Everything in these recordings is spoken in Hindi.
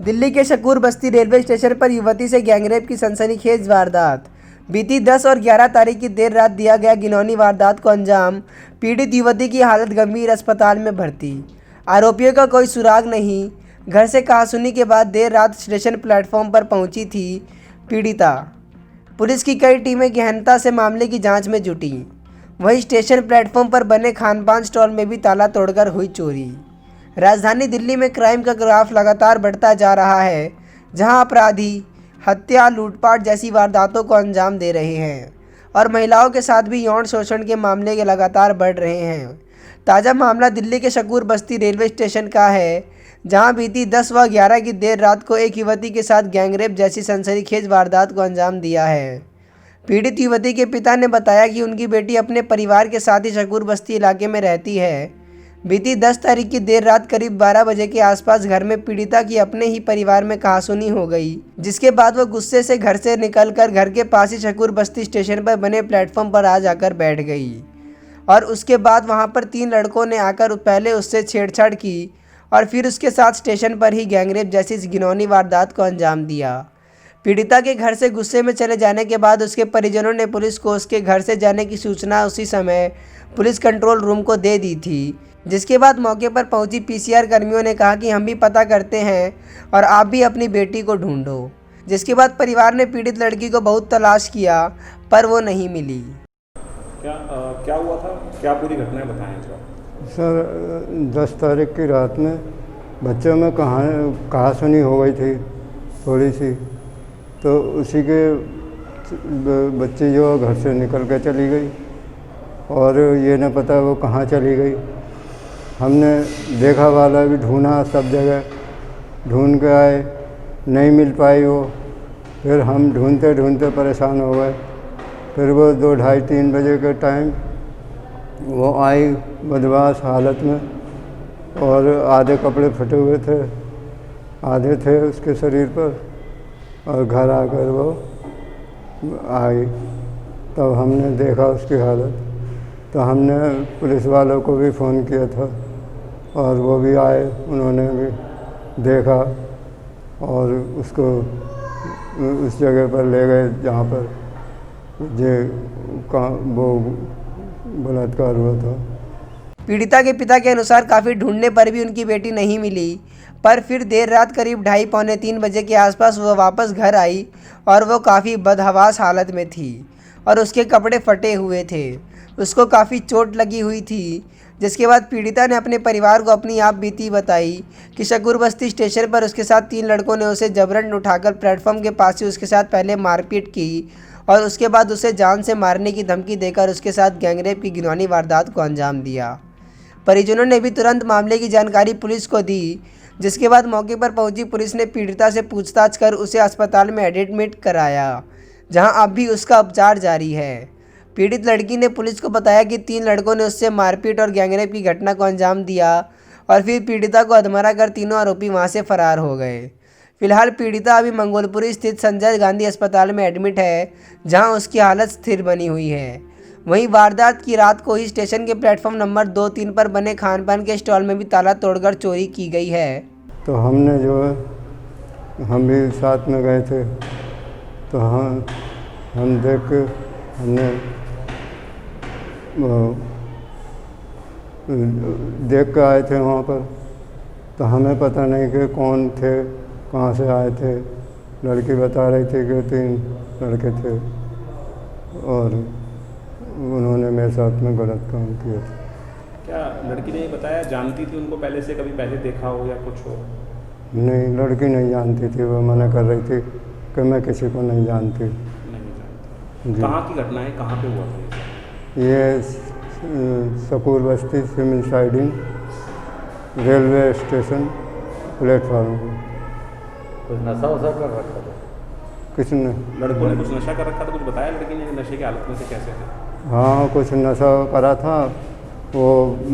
दिल्ली के शकूर बस्ती रेलवे स्टेशन पर युवती से गैंगरेप की सनसनीखेज वारदात। बीती 10 और 11 तारीख की देर रात दिया गया घिनौनी वारदात को अंजाम। पीड़ित युवती की हालत गंभीर, अस्पताल में भर्ती। आरोपियों का कोई सुराग नहीं। घर से कहासुनी के बाद देर रात स्टेशन प्लेटफॉर्म पर पहुंची थी पीड़िता। पुलिस की कई टीमें गहनता से मामले की जांच में जुटी। वहीं स्टेशन प्लेटफॉर्म पर बने खानपान स्टॉल में भी ताला तोड़कर हुई चोरी। राजधानी दिल्ली में क्राइम का ग्राफ लगातार बढ़ता जा रहा है, जहां अपराधी हत्या, लूटपाट जैसी वारदातों को अंजाम दे रहे हैं और महिलाओं के साथ भी यौन शोषण के मामले के लगातार बढ़ रहे हैं। ताज़ा मामला दिल्ली के शकूर बस्ती रेलवे स्टेशन का है, जहां बीती 10 व 11 की देर रात को एक युवती के साथ गैंगरेप जैसी सनसनीखेज वारदात को अंजाम दिया है। पीड़ित युवती के पिता ने बताया कि उनकी बेटी अपने परिवार के साथ ही शकूर बस्ती इलाके में रहती है। बीती 10 तारीख की देर रात करीब 12 बजे के आसपास घर में पीड़िता की अपने ही परिवार में कहासुनी हो गई, जिसके बाद वह गुस्से से घर से निकलकर घर के पास ही शकूर बस्ती स्टेशन पर बने प्लेटफॉर्म पर आ जाकर बैठ गई और उसके बाद वहां पर 3 लड़कों ने आकर पहले उससे छेड़छाड़ की और फिर उसके साथ स्टेशन पर ही गैंगरेप जैसी इस घिनौनी वारदात को अंजाम दिया। पीड़िता के घर से गुस्से में चले जाने के बाद उसके परिजनों ने पुलिस को उसके घर से जाने की सूचना उसी समय पुलिस कंट्रोल रूम को दे दी थी, जिसके बाद मौके पर पहुंची पीसीआर कर्मियों ने कहा कि हम भी पता करते हैं और आप भी अपनी बेटी को ढूंढो। जिसके बाद परिवार ने पीड़ित लड़की को बहुत तलाश किया पर वो नहीं मिली। क्या हुआ था, क्या पूरी घटना बताएं थोड़ा। सर 10 तारीख की रात में बच्चों में कहासुनी हो गई थी थोड़ी सी, तो उसी के बच्ची जो घर से निकल के चली गई और ये न पता वो कहाँ चली गई। हमने देखा वाला भी ढूंढा, सब जगह ढूंढ के आए, नहीं मिल पाई वो। फिर हम ढूंढते ढूंढते परेशान हो गए। फिर वो 2, ढाई, 3 बजे के टाइम वो आई बदमाश हालत में और आधे कपड़े फटे हुए थे, आधे थे उसके शरीर पर, और घर आकर वो आई। तब हमने देखा उसकी हालत, तो हमने पुलिस वालों को भी फ़ोन किया था और वो भी आए, उन्होंने भी देखा और उसको उस जगह पर ले गए जहाँ पर वो बलात्कार हुआ था। पीड़िता के पिता के अनुसार काफ़ी ढूंढने पर भी उनकी बेटी नहीं मिली, पर फिर देर रात करीब 2:30 पौने 3 बजे के आसपास वह वापस घर आई और वो काफ़ी बदहवास हालत में थी और उसके कपड़े फटे हुए थे, उसको काफ़ी चोट लगी हुई थी। जिसके बाद पीड़िता ने अपने परिवार को अपनी आप बीती बताई कि शकूर बस्ती स्टेशन पर उसके साथ 3 लड़कों ने उसे जबरन उठाकर प्लेटफॉर्म के पास ही उसके साथ पहले मारपीट की और उसके बाद उसे जान से मारने की धमकी देकर उसके साथ गैंगरेप की घिनौनी वारदात को अंजाम दिया। परिजनों ने भी तुरंत मामले की जानकारी पुलिस को दी, जिसके बाद मौके पर पहुंची पुलिस ने पीड़िता से पूछताछ कर उसे अस्पताल में एडमिट कराया, जहां अब भी उसका उपचार जारी है। पीड़ित लड़की ने पुलिस को बताया कि 3 लड़कों ने उससे मारपीट और गैंगरेप की घटना को अंजाम दिया और फिर पीड़िता को अधमरा कर तीनों आरोपी वहां से फरार हो गए। फिलहाल पीड़िता अभी मंगोलपुरी स्थित संजय गांधी अस्पताल में एडमिट है, जहां उसकी हालत स्थिर बनी हुई है। वहीं वारदात की रात को ही स्टेशन के प्लेटफॉर्म नंबर 2, 3 पर बने खानपान के स्टॉल में भी ताला तोड़कर चोरी की गई है। तो हमने जो है हम भी साथ में गए थे, तो हम देख के हमने देख के आए थे वहाँ पर। तो हमें पता नहीं कि कौन थे, कहाँ से आए थे। लड़की बता रही थी कि 3 लड़के थे और उन्होंने मेरे साथ में गलत काम किया था। क्या लड़की ने ये बताया, जानती थी उनको पहले से, कभी पहले देखा हो या कुछ हो? नहीं, लड़की नहीं जानती थी, वो मना कर रही थी कि मैं किसी को नहीं जानती। नहीं जानती। कहाँ की घटना है, कहाँ पे हुआ था ये Shakur Basti civil siding railway station platform. कुछ नशा वशा कर रखा था? किसने? लड़कों ने कुछ नशा कर रखा था, कुछ बताया लड़की ने नशे की हालत में से कैसे थे? हाँ, कुछ नशा करा था। वो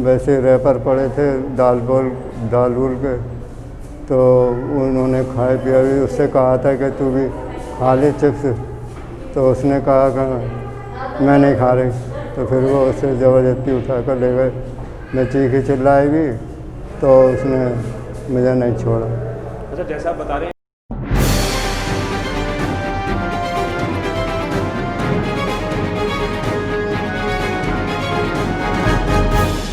वैसे रैपर पड़े थे दाल उल के, तो उन्होंने खाए पिया भी। उससे कहा था कि तू भी खा ले चिप्स, तो उसने कहा कि मैं नहीं खा रही। तो फिर वो उससे ज़बरदस्ती उठा कर ले गए। मैं चीखी चिल्लाई भी तो उसने मुझे नहीं छोड़ा। अच्छा, जैसा आप बता रहे हैं